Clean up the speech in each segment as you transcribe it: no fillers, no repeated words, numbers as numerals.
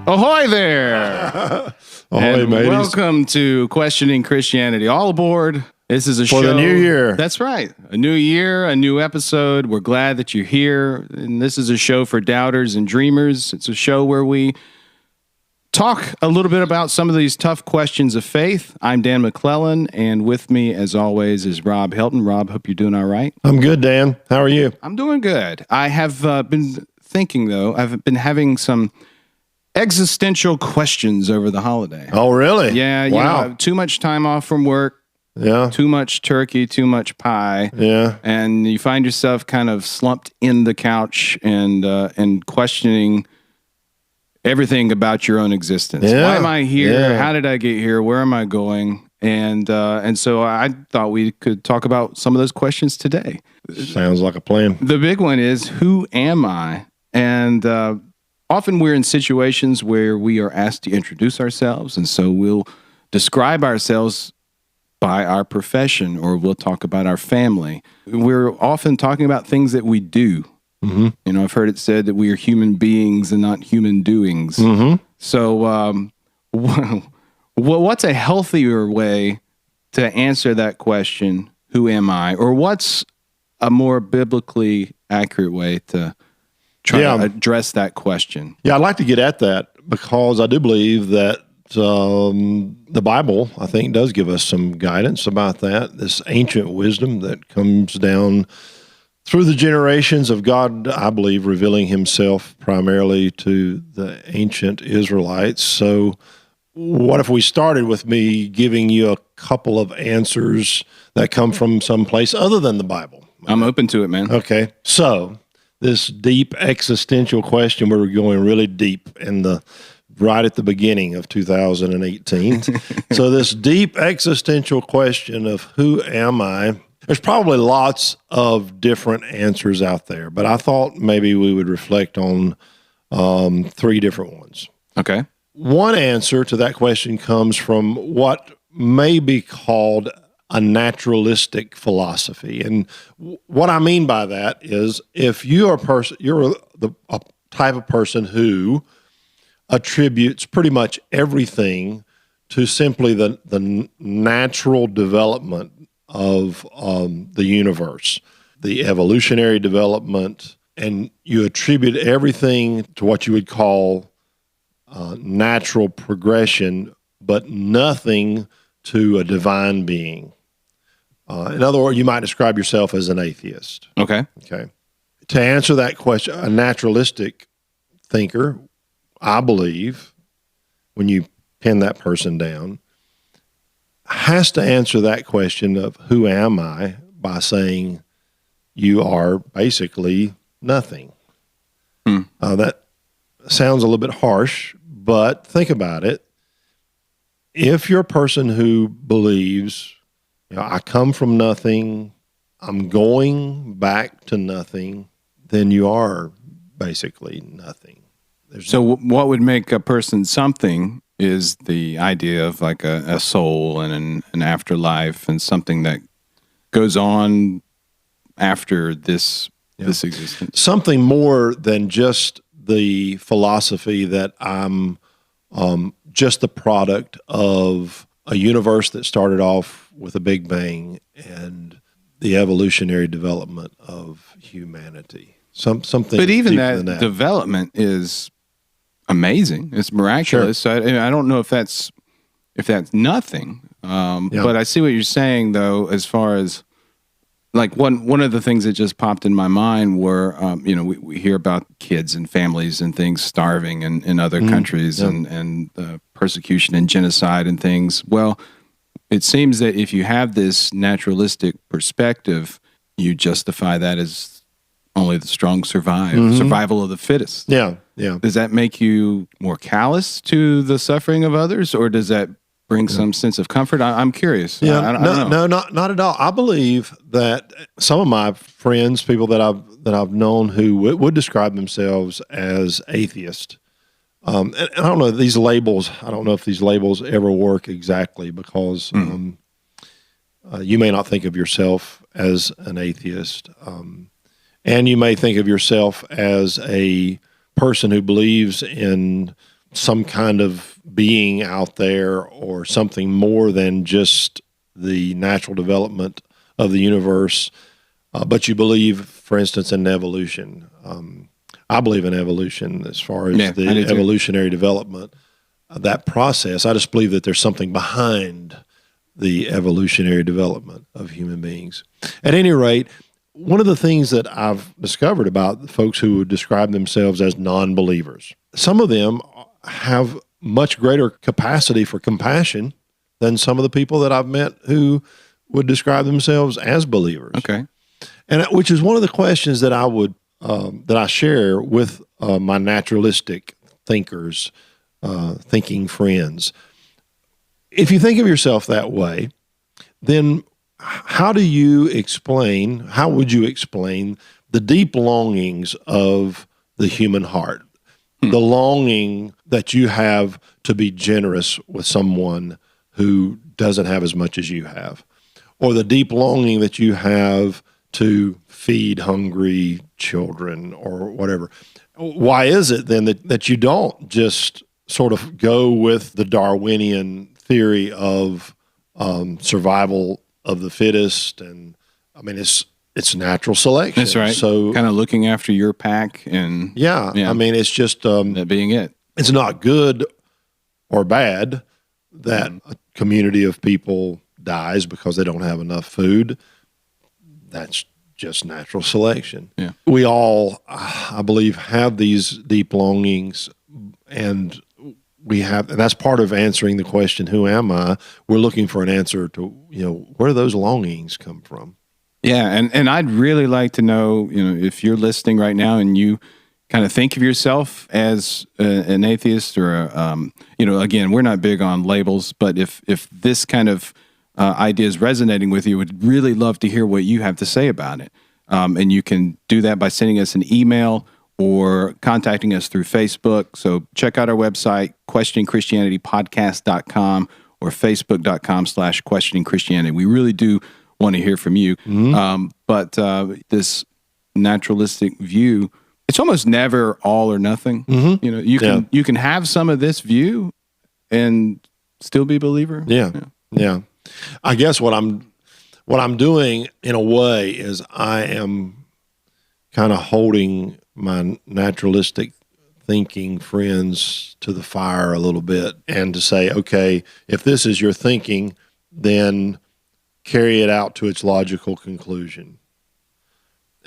Ahoy there! Ahoy, mateys. Welcome to Questioning Christianity. All aboard. This is a show. For the new year. That's right. A new year, a new episode. We're glad that you're here. And this is a show for doubters and dreamers. It's a show where we talk a little bit about some of these tough questions of faith. I'm Dan McClellan, and with me, as always, is Rob Helton. Rob, hope you're doing all right. I'm good, Dan. How are you? I'm doing good. I have been thinking, though, I've been having some existential questions over the holiday. Oh, really? Yeah. Wow. You know, too much time off from work. Yeah. Too much turkey, too much pie. Yeah. And you find yourself kind of slumped in the couch and questioning everything about your own existence. Yeah. Why am I here? Yeah. How did I get here? Where am I going? And so I thought we could talk about some of those questions today. Sounds like a plan. The big one is, who am I? And often we're in situations where we are asked to introduce ourselves, and so we'll describe ourselves by our profession, or we'll talk about our family. We're often talking about things that we do. Mm-hmm. You know, I've heard it said that we are human beings and not human doings. Mm-hmm. So what's a healthier way to answer that question, who am I? Or what's a more biblically accurate way to try to address that question? Yeah, I'd like to get at that because I do believe that the Bible, I think, does give us some guidance about that, this ancient wisdom that comes down through the generations of God, I believe, revealing himself primarily to the ancient Israelites. So what if we started with me giving you a couple of answers that come from someplace other than the Bible? I'm open to it, man. Okay. So this deep existential question, we're going really deep right at the beginning of 2018. So this deep existential question of who am I? There's probably lots of different answers out there, but I thought maybe we would reflect on three different ones. Okay. One answer to that question comes from what may be called a naturalistic philosophy. And what I mean by that is if you're a type of person who attributes pretty much everything to simply the natural development of the universe, the evolutionary development, and you attribute everything to what you would call natural progression, but nothing to a divine being. In other words, you might describe yourself as an atheist. Okay. Okay. To answer that question, a naturalistic thinker, I believe, when you pin that person down, has to answer that question of who am I by saying you are basically nothing. That sounds a little bit harsh, but think about it. If you're a person who believes, I come from nothing, I'm going back to nothing, then you are basically nothing. So what would make a person something is the idea of like a soul and an afterlife and something that goes on after this existence. Something more than just the philosophy that I'm just the product of a universe that started off with a big bang and the evolutionary development of humanity. Something. But even that development is amazing. It's miraculous. Sure. I don't know if that's nothing. But I see what you're saying, though, as far as like one of the things that just popped in my mind were, we hear about kids and families and things starving in other countries and persecution and genocide and things. Well, it seems that if you have this naturalistic perspective, you justify that as only the strong survive, survival of the fittest. Yeah, yeah. Does that make you more callous to the suffering of others, or does that bring some sense of comfort? I'm curious. Yeah, I don't know. not at all. I believe that some of my friends, people that I've known who would describe themselves as atheist, and I don't know these labels. I don't know if these labels ever work exactly because you may not think of yourself as an atheist. And you may think of yourself as a person who believes in some kind of being out there or something more than just the natural development of the universe, but you believe, for instance, in evolution. I believe in evolution as far as the evolutionary development, that process. I just believe that there's something behind the evolutionary development of human beings. At any rate, one of the things that I've discovered about folks who would describe themselves as non-believers, some of them have much greater capacity for compassion than some of the people that I've met who would describe themselves as believers. Okay. And which is one of the questions that I share with my naturalistic thinkers, thinking friends. If you think of yourself that way, then how would you explain the deep longings of the human heart? The longing that you have to be generous with someone who doesn't have as much as you have, or the deep longing that you have to feed hungry children or whatever. Why is it then that you don't just sort of go with the Darwinian theory of survival of the fittest? And I mean, it's natural selection. That's right. So kind of looking after your pack and I mean, it's just that being it. It's not good or bad that a community of people dies because they don't have enough food. That's just natural selection. Yeah. We all, I believe, have these deep longings, and that's part of answering the question, who am I? We're looking for an answer to, where do those longings come from? Yeah, and I'd really like to know, if you're listening right now and you kind of think of yourself as an atheist or, again, we're not big on labels, but if this kind of idea is resonating with you, would really love to hear what you have to say about it. And you can do that by sending us an email or contacting us through Facebook. So check out our website, questioningchristianitypodcast.com or facebook.com/questioningchristianity. We really do want to hear from you. But this naturalistic view, it's almost never all or nothing. You can have some of this view and still be a believer. Yeah. I guess what I'm doing in a way is I am kind of holding my naturalistic thinking friends to the fire a little bit, and to say, okay, if this is your thinking, then carry it out to its logical conclusion.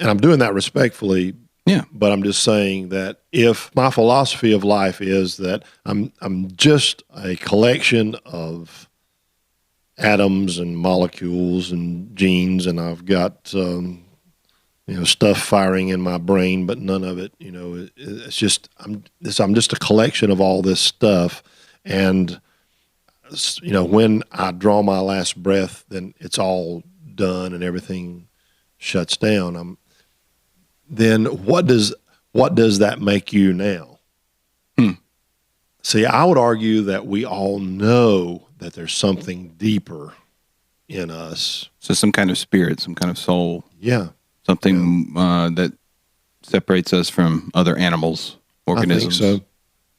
And I'm doing that respectfully. Yeah. But I'm just saying that if my philosophy of life is that I'm just a collection of atoms and molecules and genes, and I've got stuff firing in my brain, but none of it, it's just I'm just a collection of all this stuff, and when I draw my last breath, then it's all done and everything shuts down. Then what does that make you now? See, I would argue that we all know that there's something deeper in us. So some kind of spirit, some kind of soul. Yeah. Something that separates us from other animals, organisms. I think so.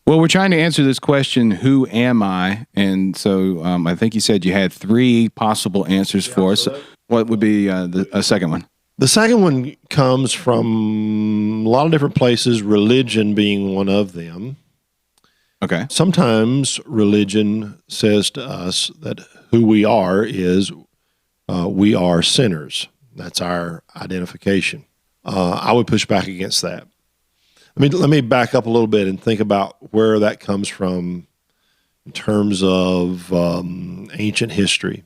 Well, we're trying to answer this question, who am I? And so I think you said you had 3 possible answers for us. What would be the second one? The second one comes from a lot of different places, religion being one of them. Okay. Sometimes religion says to us that who we are is we are sinners. That's our identification. I would push back against that. Let me back up a little bit and think about where that comes from in terms of ancient history.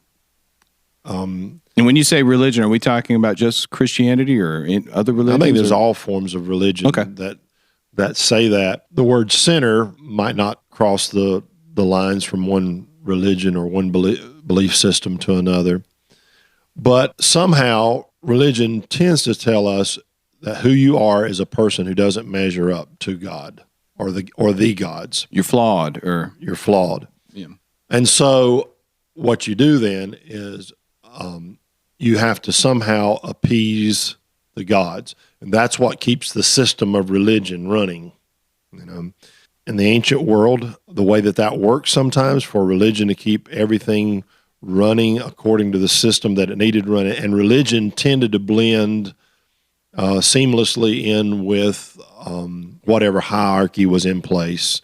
And when you say religion, are we talking about just Christianity or other religions? I think there's all forms of religion that say that. The word sinner might not cross the lines from one religion or one belief system to another. But somehow religion tends to tell us that who you are is a person who doesn't measure up to God or the gods. You're flawed. You're flawed. Yeah. And so what you do then is you have to somehow appease the gods. And that's what keeps the system of religion running. in the ancient world, the way that worked sometimes for religion to keep everything running according to the system that it needed to run, and religion tended to blend seamlessly in with whatever hierarchy was in place,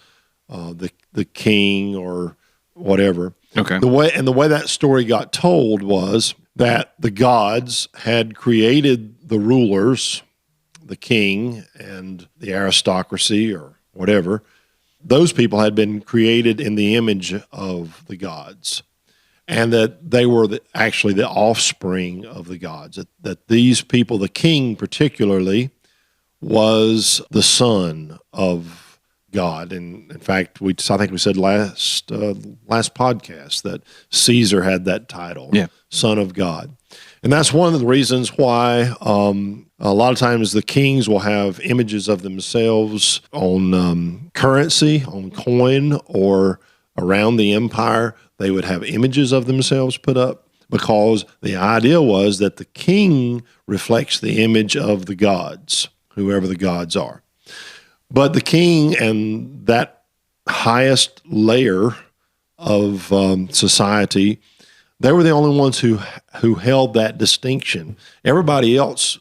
the king or whatever. Okay. The way that story got told was that the gods had created the rulers, the king and the aristocracy or whatever. Those people had been created in the image of the gods, and that they were actually the offspring of the gods. That these people, the king particularly, was the son of God. And in fact, I think we said last podcast that Caesar had that title, Son of God. And that's one of the reasons why a lot of times the kings will have images of themselves on currency, on coin, or around the empire. They would have images of themselves put up because the idea was that the king reflects the image of the gods, whoever the gods are. But the king and that highest layer of society, they were the only ones who held that distinction. Everybody else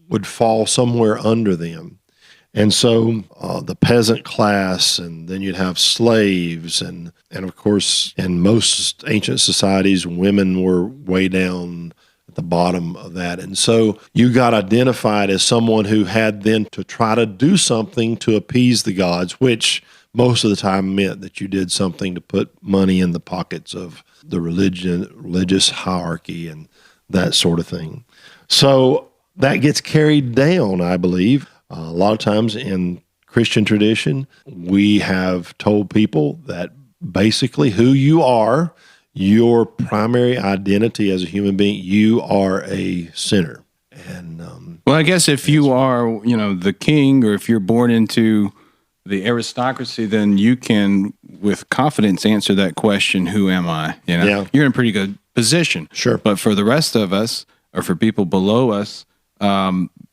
would fall somewhere under them. And so the peasant class, and then you'd have slaves, and of course, in most ancient societies, women were way down at the bottom of that. And so you got identified as someone who had then to try to do something to appease the gods, which most of the time meant that you did something to put money in the pockets of the religious hierarchy and that sort of thing. So that gets carried down, I believe. A lot of times in Christian tradition, we have told people that basically who you are, your primary identity as a human being, you are a sinner. And well, I guess if you are, the king, or if you're born into the aristocracy, then you can, with confidence, answer that question, who am I? You're in a pretty good position. Sure. But for the rest of us, or for people below us,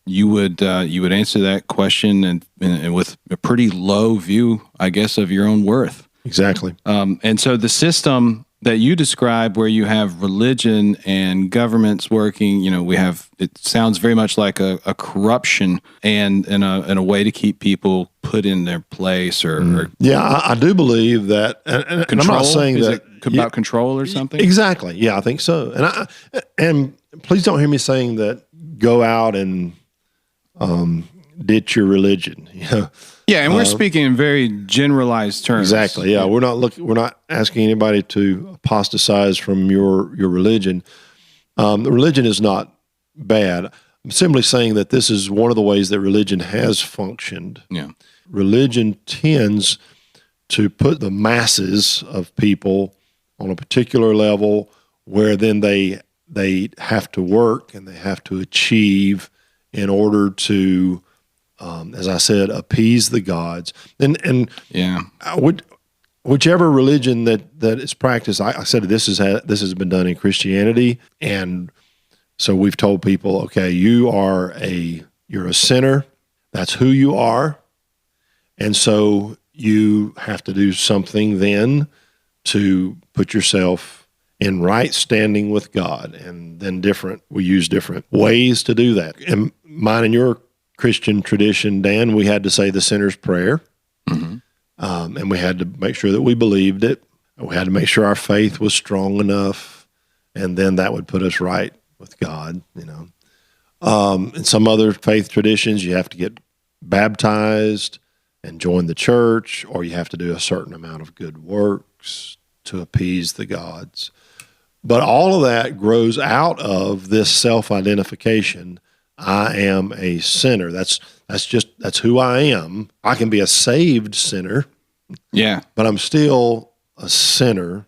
you would answer that question and with a pretty low view, I guess, of your own worth. Exactly. And so the system that you describe, where you have religion and governments working, it sounds very much like a corruption and a way to keep people put in their place, or I do believe that. And I'm not saying that about control or something. Exactly. Yeah, I think so. And please don't hear me saying that go out and ditch your religion. Yeah, and we're speaking in very generalized terms. Exactly. Yeah, we're not asking anybody to apostatize from your religion. The religion is not bad. I'm simply saying that this is one of the ways that religion has functioned. Yeah. Religion tends to put the masses of people on a particular level where then they have to work and they have to achieve in order to, as I said, appease the gods. And whichever religion that is practiced, I said this has been done in Christianity, and so we've told people, okay, you're a sinner. That's who you are, and so you have to do something then to put yourself in right standing with God, and then we use different ways to do that. In mine and your Christian tradition, Dan, we had to say the sinner's prayer, and we had to make sure that we believed it. We had to make sure our faith was strong enough, and then that would put us right with God. In some other faith traditions, you have to get baptized and join the church, or you have to do a certain amount of good works to appease the gods. But all of that grows out of this self-identification. I am a sinner. That's who I am. I can be a saved sinner. Yeah. But I'm still a sinner.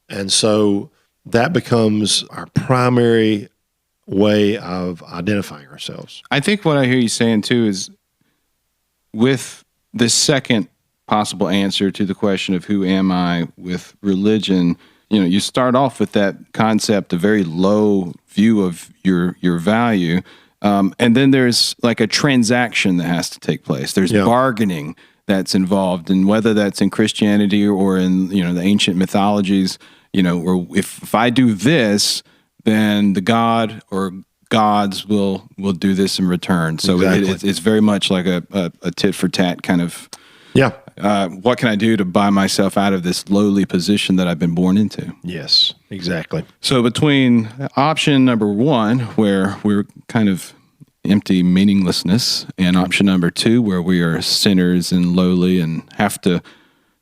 And so that becomes our primary way of identifying ourselves. I think what I hear you saying too is, with the second possible answer to the question of who am I with religion, you start off with that concept, a very low view of your value, and then there's like a transaction that has to take place. There's bargaining. that's involved, and whether that's in Christianity or in the ancient mythologies, or if I do this, then the god or gods will do this in return. So Exactly. it's very much like a tit for tat kind of. Yeah. What can I do to buy myself out of this lowly position that I've been born into? Yes, exactly. So between option number one, where we're kind of empty meaninglessness, and option number two, where we are sinners and lowly and have to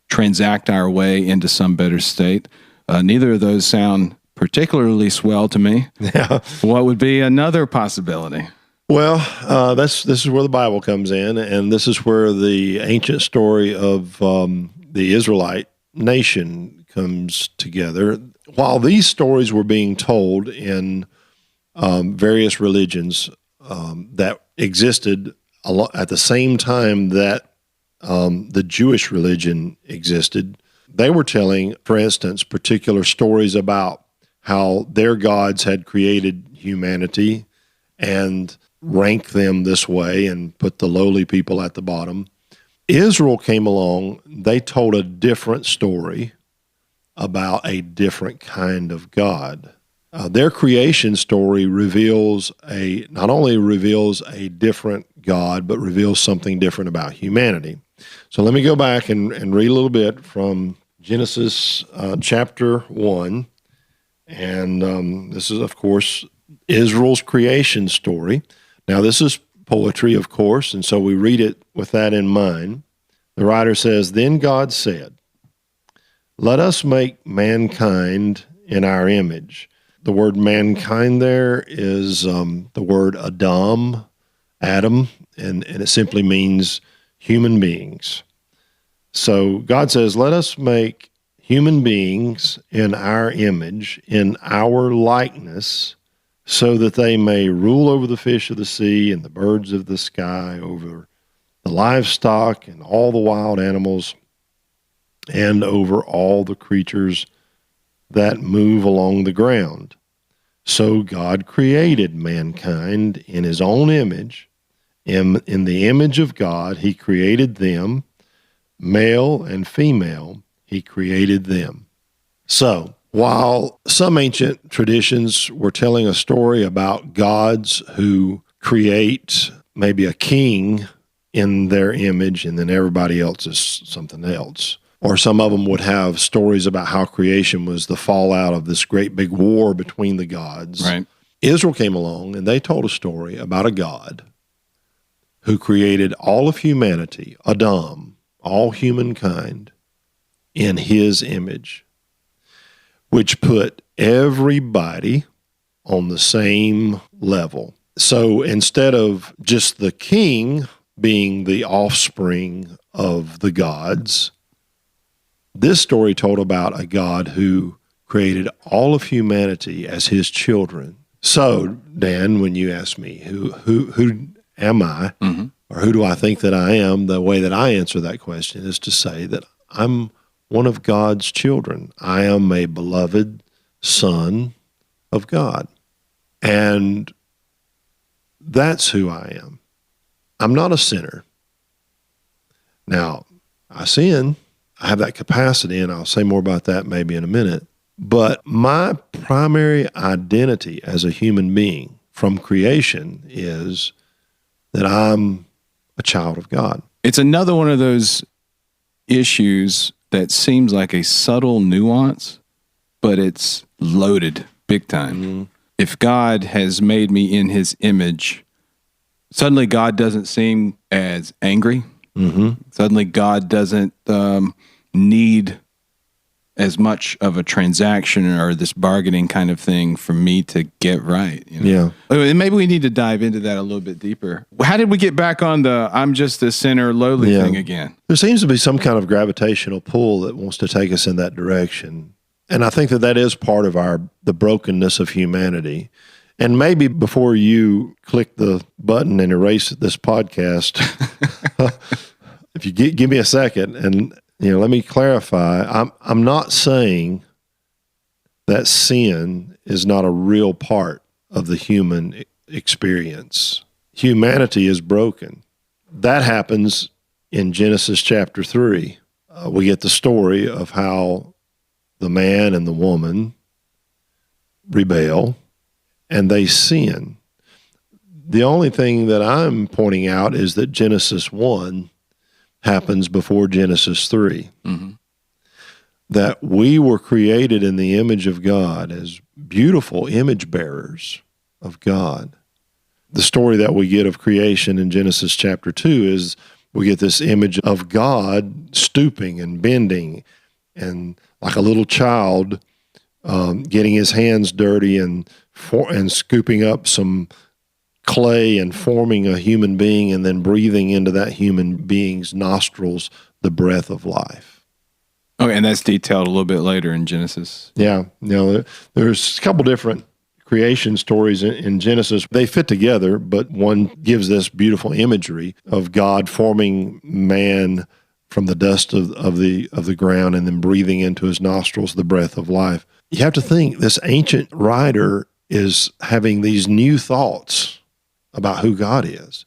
transact our way into some better state, neither of those sound particularly swell to me. Yeah. What would be another possibility? Well, this is where the Bible comes in, and this is where the ancient story of the Israelite nation comes together. While these stories were being told in various religions that existed at the same time that the Jewish religion existed, they were telling, for instance, particular stories about how their gods had created humanity and rank them this way and put the lowly people at the bottom. Israel came along, they told a different story about a different kind of God. Their creation story not only reveals a different God, but reveals something different about humanity. So let me go back and read a little bit from Genesis chapter 1. And this is, of course, Israel's creation story. Now, this is poetry, of course, and so we read it with that in mind. The writer says, "Then God said, 'Let us make mankind in our image.'" The word mankind there is the word Adam, and it simply means human beings. So God says, "Let us make human beings in our image, in our likeness, so that they may rule over the fish of the sea and the birds of the sky, over the livestock and all the wild animals, and over all the creatures that move along the ground." So God created mankind in his own image. In the image of God, he created them, male and female, he created them. So, while some ancient traditions were telling a story about gods who create maybe a king in their image and then everybody else is something else, or some of them would have stories about how creation was the fallout of this great big war between the gods. Right. Israel came along and they told a story about a God who created all of humanity, Adam, all humankind, in his image, which put everybody on the same level. So instead of just the king being the offspring of the gods, this story told about a God who created all of humanity as his children. So, Dan, when you ask me who am I, mm-hmm. or who do I think that I am, the way that I answer that question is to say that I'm one of God's children. I am a beloved son of God. And that's who I am. I'm not a sinner. Now, I sin. I have that capacity, and I'll say more about that maybe in a minute. But my primary identity as a human being from creation is that I'm a child of God. It's another one of those issues that seems like a subtle nuance, but it's loaded big time. Mm-hmm. If God has made me in his image, suddenly God doesn't seem as angry. Mm-hmm. Suddenly God doesn't need as much of a transaction or this bargaining kind of thing for me to get right. Yeah. And maybe we need to dive into that a little bit deeper. How did we get back on the I'm just a sinner, lowly thing again? There seems to be some kind of gravitational pull that wants to take us in that direction. And I think that is part of the brokenness of humanity. And maybe before you click the button and erase this podcast, if you give me a second and let me clarify. I'm not saying that sin is not a real part of the human experience. Humanity is broken. That happens in Genesis chapter 3, we get the story of how the man and the woman rebel and they sin. The only thing that I'm pointing out is that Genesis 1 happens before Genesis 3. Mm-hmm. That we were created in the image of God as beautiful image bearers of God. The story that we get of creation in Genesis chapter 2 is we get this image of God stooping and bending and like a little child getting his hands dirty and scooping up some clay and forming a human being and then breathing into that human being's nostrils the breath of life. Okay, and that's detailed a little bit later in Genesis. Yeah, there's a couple different creation stories in Genesis. They fit together, but one gives this beautiful imagery of God forming man from the dust of the ground and then breathing into his nostrils the breath of life. You have to think this ancient writer is having these new thoughts about who God is.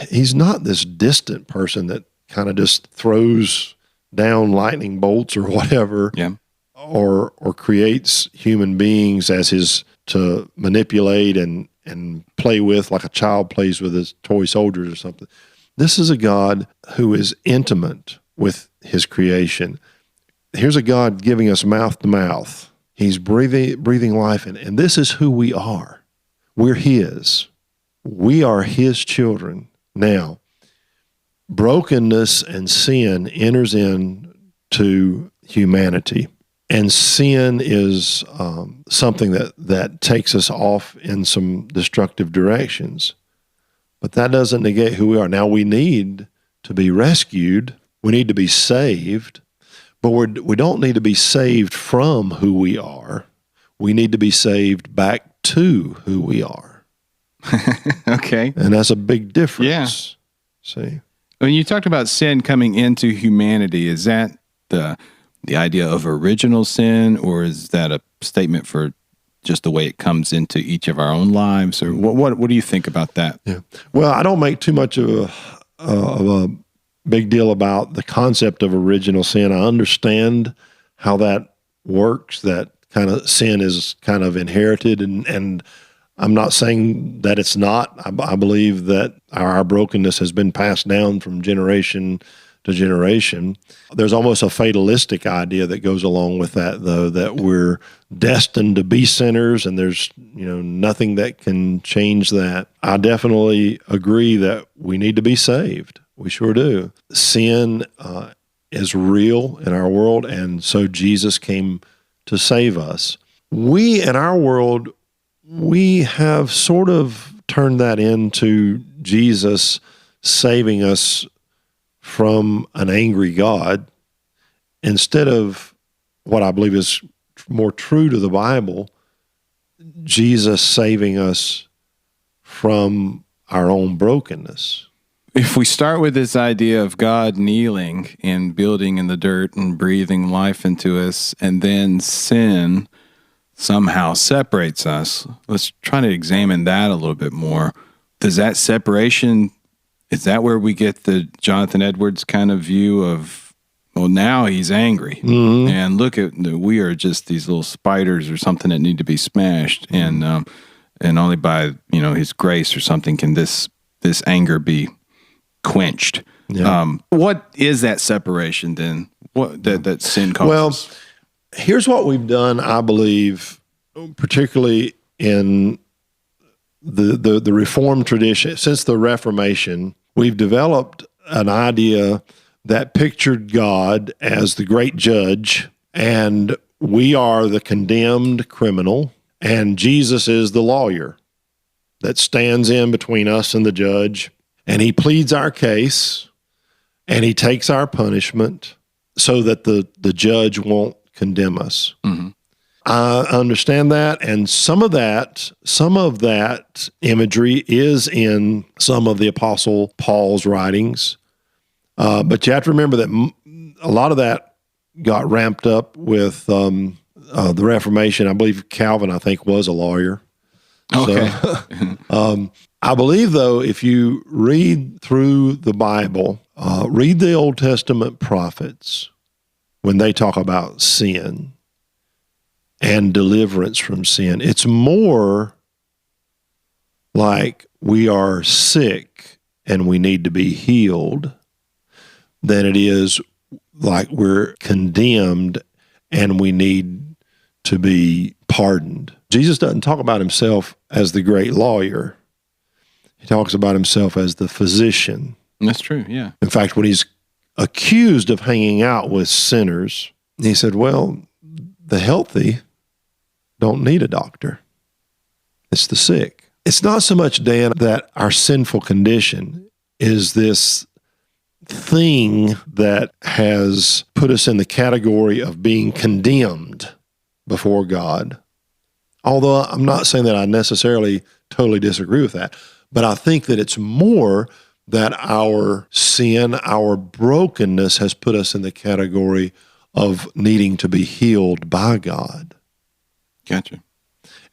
He's not this distant person that kind of just throws down lightning bolts or whatever, or creates human beings as his to manipulate and play with like a child plays with his toy soldiers or something. This is a God who is intimate with his creation. Here's a God giving us mouth to mouth. He's breathing life in, and this is who we are. We're his. We are his children. Now, brokenness and sin enters into humanity. And sin is something that takes us off in some destructive directions. But that doesn't negate who we are. Now, we need to be rescued. We need to be saved. But we don't need to be saved from who we are. We need to be saved back to who we are. Okay. And that's a big difference. Yeah. See? When you talked about sin coming into humanity, is that the idea of original sin, or is that a statement for just the way it comes into each of our own lives? Or what do you think about that? Yeah. Well, I don't make too much of a big deal about the concept of original sin. I understand how that works, that kind of sin is kind of inherited, and I'm not saying that it's not. I believe that our brokenness has been passed down from generation to generation. There's almost a fatalistic idea that goes along with that, though, that we're destined to be sinners and there's nothing that can change that. I definitely agree that we need to be saved. We sure do. Sin is real in our world, and so Jesus came to save us. We, in our world, we have sort of turned that into Jesus saving us from an angry God instead of what I believe is more true to the Bible, Jesus saving us from our own brokenness. If we start with this idea of God kneeling and building in the dirt and breathing life into us, and then sin somehow separates us, let's try to examine that a little bit more. Does that separation, is that where we get the Jonathan Edwards kind of view of, well, now he's angry, and look at, we are just these little spiders or something that need to be smashed, and only by his grace or something can this anger be quenched. Yeah. What is that separation then? What that sin causes? Well, here's what we've done, I believe, particularly in the Reformed tradition. Since the Reformation, we've developed an idea that pictured God as the great judge, and we are the condemned criminal, and Jesus is the lawyer that stands in between us and the judge, and he pleads our case, and he takes our punishment so that the judge won't condemn us. Mm-hmm. I understand that, and some of that imagery is in some of the Apostle Paul's writings, but you have to remember that a lot of that got ramped up with the Reformation. I believe Calvin, was a lawyer. Okay. So, I believe, though, if you read through the Bible, read the Old Testament prophets when they talk about sin and deliverance from sin. It's more like we are sick and we need to be healed than it is like we're condemned and we need to be pardoned. Jesus doesn't talk about himself as the great lawyer. He talks about himself as the physician. That's true, yeah. In fact, when he's accused of hanging out with sinners, he said, well, the healthy don't need a doctor. It's the sick. It's not so much, Dan, that our sinful condition is this thing that has put us in the category of being condemned before God. Although I'm not saying that I necessarily totally disagree with that, but I think that it's more that our sin, our brokenness has put us in the category of needing to be healed by God. Gotcha.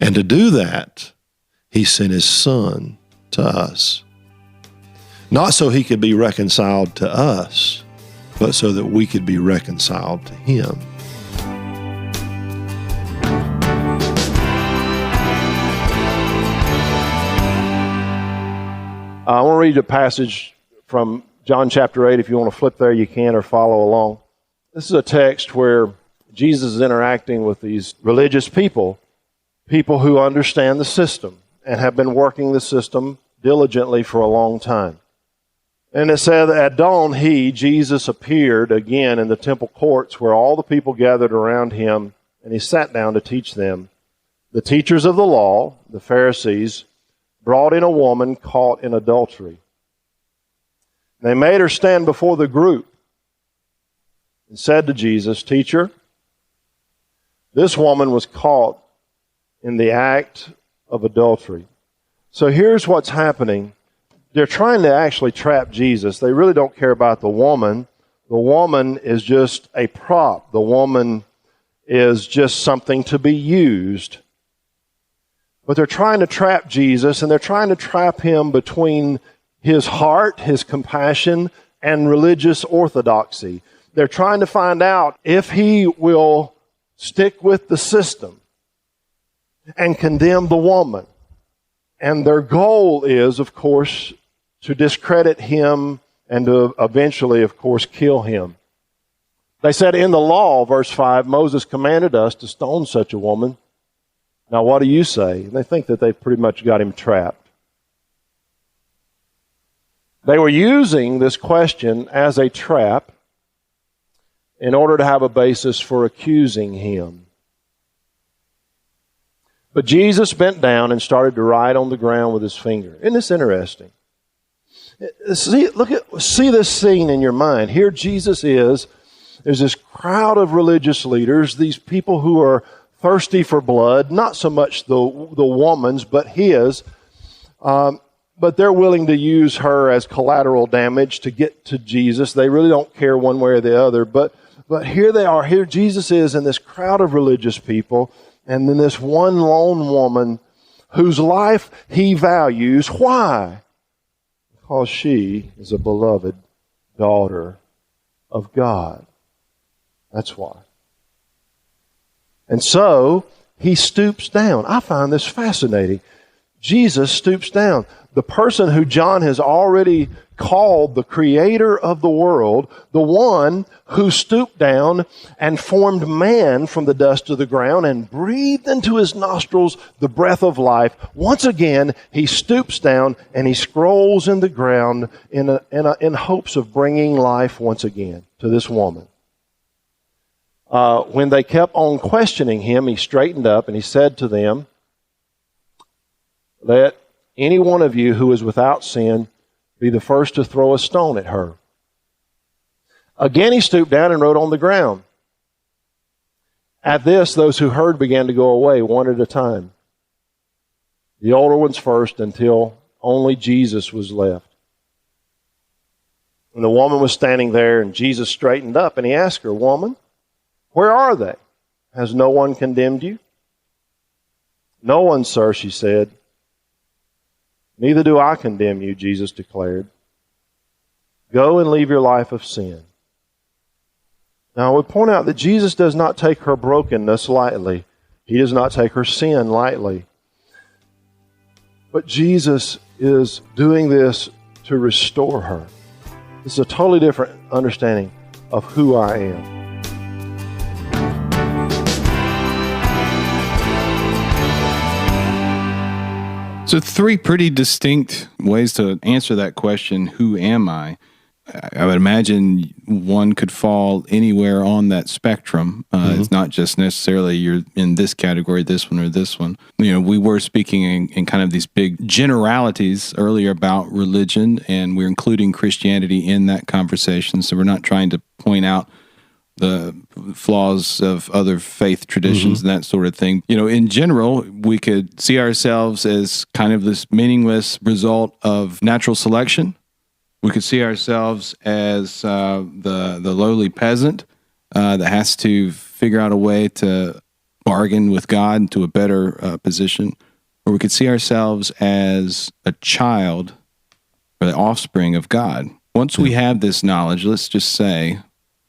And to do that, he sent his son to us. Not so he could be reconciled to us, but so that we could be reconciled to him. I want to read a passage from John chapter 8. If you want to flip there, you can, or follow along. This is a text where Jesus is interacting with these religious people who understand the system and have been working the system diligently for a long time. And it said, at dawn, Jesus, appeared again in the temple courts where all the people gathered around him, and he sat down to teach them. The teachers of the law, the Pharisees, brought in a woman caught in adultery. They made her stand before the group and said to Jesus, Teacher, this woman was caught in the act of adultery. So here's what's happening. They're trying to actually trap Jesus. They really don't care about the woman. The woman is just a prop. The woman is just something to be used. But they're trying to trap Jesus, and they're trying to trap him between his heart, his compassion, and religious orthodoxy. They're trying to find out if he will stick with the system and condemn the woman. And their goal is, of course, to discredit him and to eventually, of course, kill him. They said in the law, verse 5, Moses commanded us to stone such a woman. Now, what do you say? And they think that they've pretty much got him trapped. They were using this question as a trap in order to have a basis for accusing him. But Jesus bent down and started to write on the ground with his finger. Isn't this interesting? See this scene in your mind. Here Jesus is. There's this crowd of religious leaders, these people who are thirsty for blood, not so much the woman's, but his. But they're willing to use her as collateral damage to get to Jesus. They really don't care one way or the other. But here they are. Here Jesus is in this crowd of religious people, and then this one lone woman whose life he values. Why? Because she is a beloved daughter of God. That's why. And so, he stoops down. I find this fascinating. Jesus stoops down. The person who John has already called the creator of the world, the one who stooped down and formed man from the dust of the ground and breathed into his nostrils the breath of life. Once again, he stoops down and he scrolls in the ground in hopes of bringing life once again to this woman. When they kept on questioning him, he straightened up and he said to them, let any one of you who is without sin be the first to throw a stone at her. Again he stooped down and wrote on the ground. At this, those who heard began to go away one at a time. The older ones first, until only Jesus was left. And the woman was standing there, and Jesus straightened up and he asked her, Woman, where are they? Has no one condemned you? No one, sir, she said. Neither do I condemn you, Jesus declared. Go and leave your life of sin. Now, I would point out that Jesus does not take her brokenness lightly. He does not take her sin lightly. But Jesus is doing this to restore her. This is a totally different understanding of who I am. So 3 pretty distinct ways to answer that question, who am I? I would imagine one could fall anywhere on that spectrum. It's not just necessarily you're in this category, this one or this one. You know, we were speaking in kind of these big generalities earlier about religion, and we're including Christianity in that conversation. So we're not trying to point out the flaws of other faith traditions and that sort of thing. You know, in general, we could see ourselves as kind of this meaningless result of natural selection. We could see ourselves as the lowly peasant that has to figure out a way to bargain with God into a better position. Or we could see ourselves as a child or the offspring of God. Once we have this knowledge, let's just say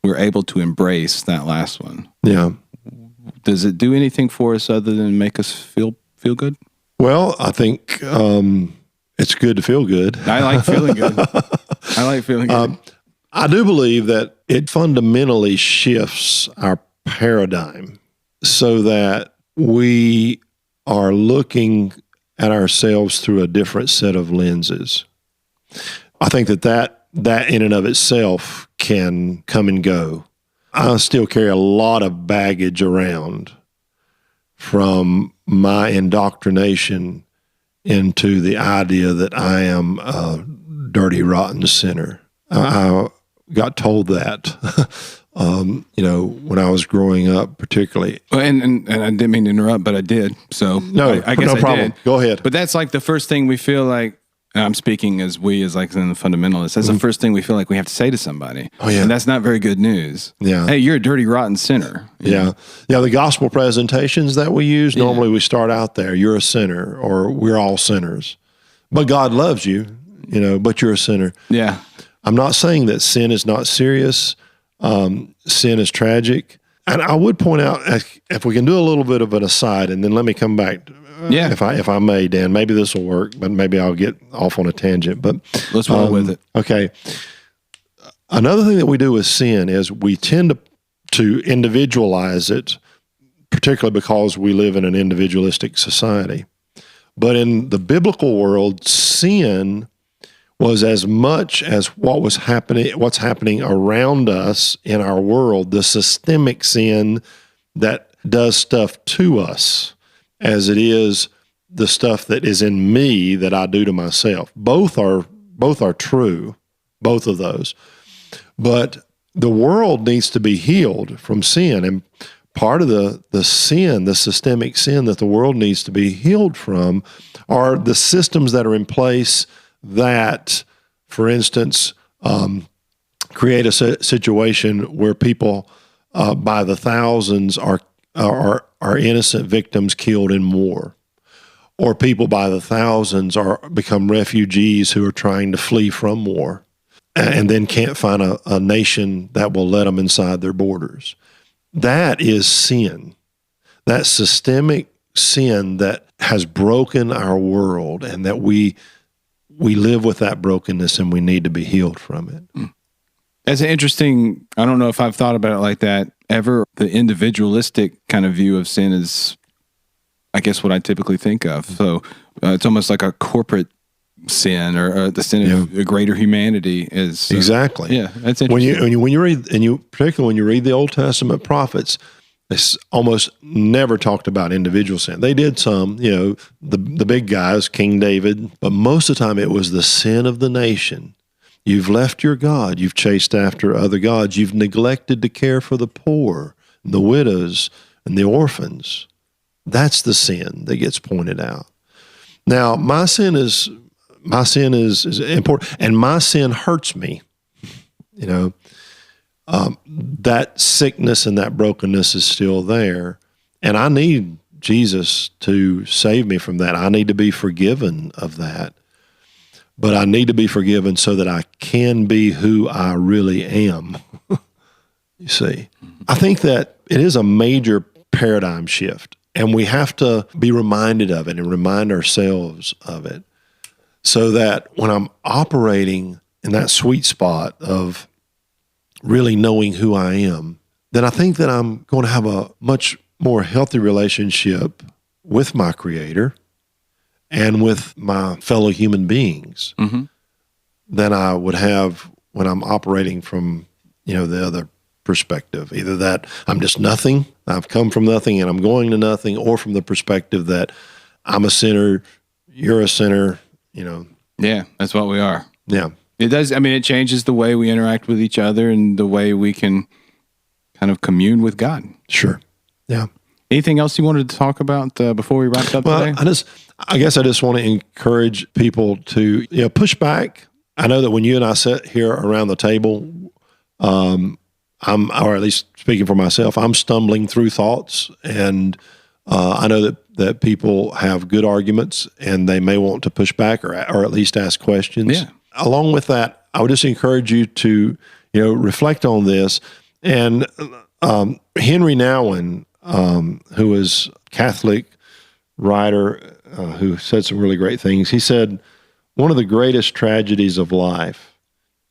we're able to embrace that last one. Yeah. Does it do anything for us other than make us feel good? Well, I think it's good to feel good. I like feeling good. I do believe that it fundamentally shifts our paradigm so that we are looking at ourselves through a different set of lenses. I think that in and of itself can come and go. I still carry a lot of baggage around from my indoctrination into the idea that I am a dirty, rotten sinner. I got told that, when I was growing up, particularly. Well, and I didn't mean to interrupt, but I did. So no, I guess no problem. Did. Go ahead. But that's like the first thing we feel like. I'm speaking as like in the fundamentalists. That's the first thing we feel like we have to say to somebody. Oh, yeah. And that's not very good news. Yeah. Hey, you're a dirty, rotten sinner. Yeah. Yeah, the gospel presentations that we use, normally we start out there, you're a sinner, or we're all sinners. But God loves you, but you're a sinner. Yeah. I'm not saying that sin is not serious. Sin is tragic. And I would point out, if we can do a little bit of an aside, and then let me come back if I may, Dan, maybe this will work, but maybe I'll get off on a tangent. But let's roll with it. Okay. Another thing that we do with sin is we tend to individualize it, particularly because we live in an individualistic society. But in the biblical world, sin was as much as what's happening around us in our world, the systemic sin that does stuff to us, as it is the stuff that is in me that I do to myself. Both are true, both of those. But the world needs to be healed from sin, and part of the sin, the systemic sin that the world needs to be healed from are the systems that are in place that, for instance, create a situation where people by the thousands are innocent victims killed in war, or people by the thousands become refugees who are trying to flee from war and then can't find a nation that will let them inside their borders. That is sin. That systemic sin that has broken our world, and that we live with that brokenness, and we need to be healed from it. That's an interesting, I don't know if I've thought about it like that ever. The individualistic kind of view of sin is, I guess, what I typically think of. So it's almost like a corporate sin, or the sin of a greater humanity is. Exactly. Yeah, that's interesting. When you read, particularly when you read the Old Testament prophets, they almost never talked about individual sin. They did some, the big guys, King David, but most of the time it was the sin of the nation. You've left your God. You've chased after other gods. You've neglected to care for the poor, the widows, and the orphans. That's the sin that gets pointed out. Now, my sin is important, and my sin hurts me. That sickness and that brokenness is still there, and I need Jesus to save me from that. I need to be forgiven of that. but I need to be forgiven so that I can be who I really am. You see, I think that it is a major paradigm shift, and we have to be reminded of it and remind ourselves of it so that when I'm operating in that sweet spot of really knowing who I am, then I think that I'm going to have a much more healthy relationship with my Creator and with my fellow human beings than I would have when I'm operating from, the other perspective. Either that I'm just nothing, I've come from nothing and I'm going to nothing, or from the perspective that I'm a sinner, you're a sinner, Yeah, that's what we are. Yeah. It does. I mean, it changes the way we interact with each other and the way we can kind of commune with God. Sure. Yeah. Anything else you wanted to talk about before we wrapped up today? I guess I just want to encourage people to push back. I know that when you and I sit here around the table, or at least speaking for myself, I'm stumbling through thoughts, and I know that people have good arguments, and they may want to push back or at least ask questions. Yeah. Along with that, I would just encourage you to reflect on this. And Henry Nouwen, who is a Catholic writer who said some really great things, he said, one of the greatest tragedies of life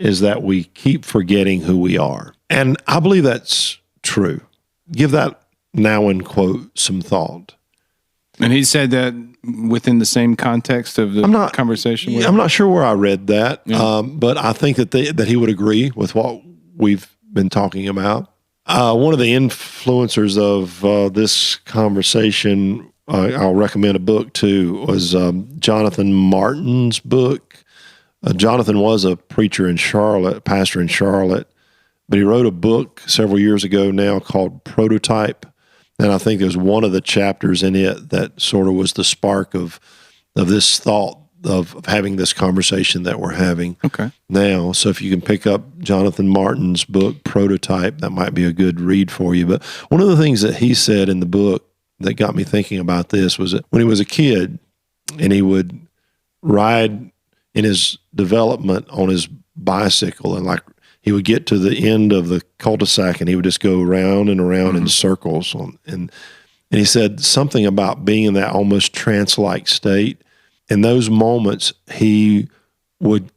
is that we keep forgetting who we are. And I believe that's true. Give that Nouwen quote some thought. And he said that within the same context of the conversation? I'm not sure where I read that, but I think that he would agree with what we've been talking about. One of the influencers of this conversation, I'll recommend a book to, was Jonathan Martin's book. Jonathan was a preacher in Charlotte, pastor in Charlotte, but he wrote a book several years ago now called Prototype. And I think there's one of the chapters in it that sort of was the spark of this thought of having this conversation that we're having now. So if you can pick up Jonathan Martin's book, Prototype, that might be a good read for you. But one of the things that he said in the book that got me thinking about this was that when he was a kid and he would ride in his development on his bicycle, and he would get to the end of the cul-de-sac and he would just go round and around in circles. And he said something about being in that almost trance-like state. In those moments, he would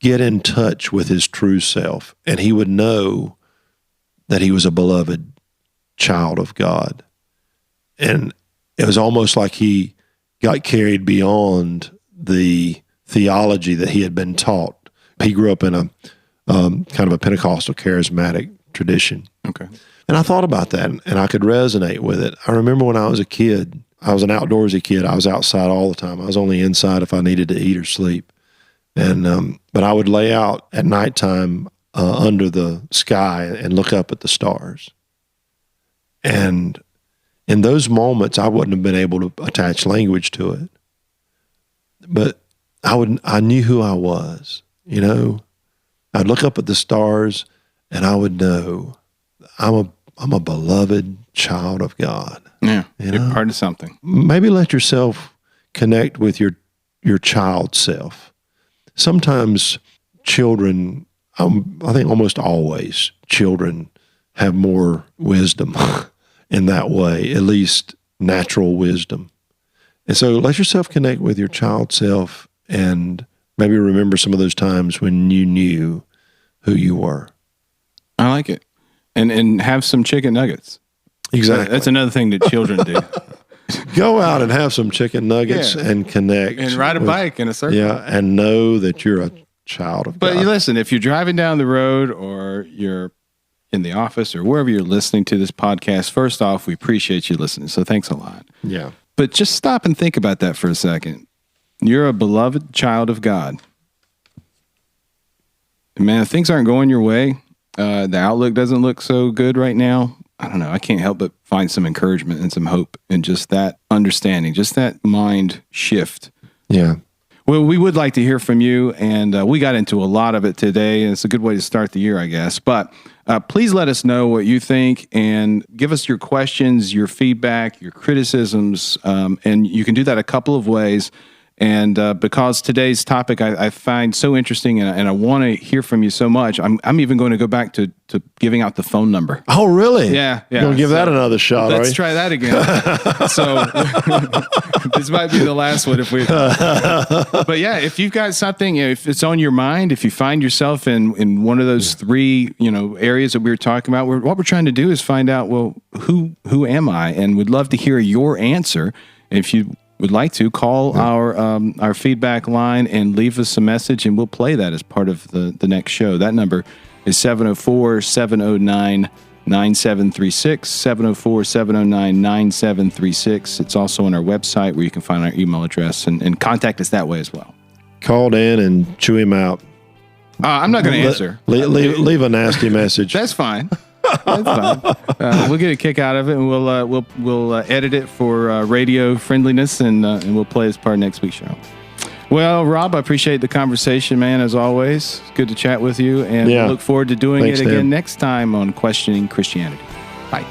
get in touch with his true self, and he would know that he was a beloved child of God. And it was almost like he got carried beyond the theology that he had been taught. He grew up in a kind of a Pentecostal charismatic tradition. Okay. And I thought about that, and I could resonate with it. I remember when I was a kid, I was an outdoorsy kid. I was outside all the time. I was only inside if I needed to eat or sleep. And but I would lay out at nighttime under the sky and look up at the stars. And in those moments, I wouldn't have been able to attach language to it. But I knew who I was, I'd look up at the stars and I would know I'm a beloved child of God. Yeah, you're part of something. Maybe let yourself connect with your child self. Sometimes children, I think almost always, children have more wisdom in that way, at least natural wisdom. And so let yourself connect with your child self and maybe remember some of those times when you knew who you were. I like it. And have some chicken nuggets. Exactly. That's another thing that children do. Go out and have some chicken nuggets and connect. And ride a bike in a circle. Yeah, and know that you're a child of God. But listen, if you're driving down the road or you're in the office or wherever you're listening to this podcast, first off, we appreciate you listening. So thanks a lot. Yeah. But just stop and think about that for a second. You're a beloved child of God. Man, if things aren't going your way, the outlook doesn't look so good right now, I don't know, I can't help but find some encouragement and some hope in just that understanding, just that mind shift. Yeah. Well, we would like to hear from you, and we got into a lot of it today, and it's a good way to start the year, I guess. But please let us know what you think, and give us your questions, your feedback, your criticisms, and you can do that a couple of ways. And because today's topic I find so interesting, and I want to hear from you so much, I'm even going to go back to giving out the phone number. Oh, really? Yeah. You're going to give that another shot, Let's right? try that again. So this might be the last one if we. But yeah, if you've got something, if it's on your mind, if you find yourself in one of those three areas that we were talking about, what we're trying to do is find out, well, who am I? And we'd love to hear your answer. If you would like to, call our feedback line and leave us a message, and we'll play that as part of the next show. That number is 704-709-9736, 704-709-9736. It's also on our website where you can find our email address and contact us that way as well. Call Dan and chew him out. I'm not going to answer. Leave a nasty message. That's fine. That's fine. We'll get a kick out of it, and we'll edit it for radio friendliness, and we'll play as part of next week's show. Well, Rob, I appreciate the conversation, man. As always, it's good to chat with you, and we look forward to doing it again next time on Questioning Christianity. Bye.